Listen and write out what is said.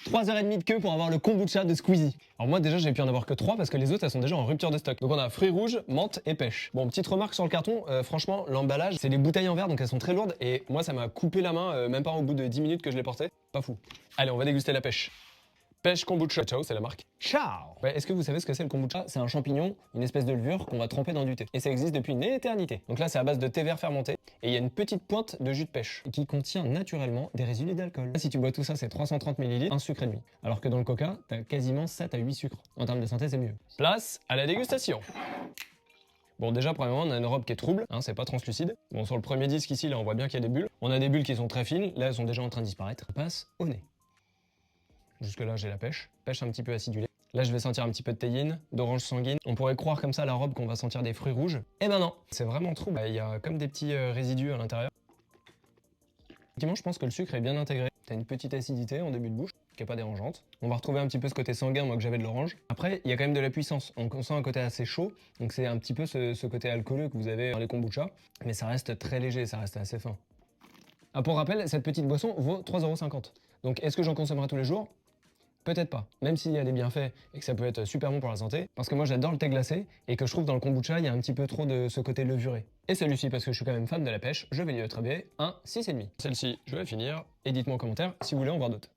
3h30 de queue pour avoir le kombucha de Squeezie. Alors moi déjà j'ai pu en avoir que 3 parce que les autres elles sont déjà en rupture de stock. Donc on a fruits rouges, menthe et pêche. Bon, petite remarque sur le carton, franchement l'emballage c'est des bouteilles en verre donc elles sont très lourdes et moi ça m'a coupé la main même pas au bout de 10 minutes que je les portais. Pas fou. Allez, on va déguster la pêche. Pêche kombucha. Ciao, c'est la marque. Ciao. Ouais, est-ce que vous savez ce que c'est le kombucha? C'est un champignon, une espèce de levure qu'on va tremper dans du thé. Et ça existe depuis une éternité. Donc là, c'est à base de thé vert fermenté. Et il y a une petite pointe de jus de pêche qui contient naturellement des résidus d'alcool. Si tu bois tout ça, c'est 330 ml, un sucre et demi. Alors que dans le coca, t'as quasiment 7 à 8 sucres. En termes de santé, c'est mieux. Place à la dégustation. Bon, déjà, premièrement, on a une robe qui est trouble, hein, c'est pas translucide. Bon, sur le premier disque ici, là, on voit bien qu'il y a des bulles. On a des bulles qui sont très fines, là, elles sont déjà en train de disparaître. On passe au nez. Jusque là, j'ai la pêche un petit peu acidulée. Là, je vais sentir un petit peu de théine, d'orange sanguine. On pourrait croire comme ça à la robe qu'on va sentir des fruits rouges. Eh ben non, c'est vraiment trouble. Il y a comme des petits résidus à l'intérieur. Effectivement, je pense que le sucre est bien intégré. T'as une petite acidité en début de bouche, qui est pas dérangeante. On va retrouver un petit peu ce côté sanguin, moi, que j'avais de l'orange. Après, il y a quand même de la puissance. On sent un côté assez chaud, donc c'est un petit peu ce côté alcooleux que vous avez dans les kombucha. Mais ça reste très léger, ça reste assez fin. Ah, pour rappel, cette petite boisson vaut 3,50 €. Donc, est-ce que j'en consommerai tous les jours? Peut-être pas, même s'il y a des bienfaits et que ça peut être super bon pour la santé, parce que moi j'adore le thé glacé et que je trouve dans le kombucha il y a un petit peu trop de ce côté levuré. Et celui-ci, parce que je suis quand même fan de la pêche, je vais lui attribuer un 6,5. Celle-ci, je vais finir et dites-moi en commentaire si vous voulez en voir d'autres.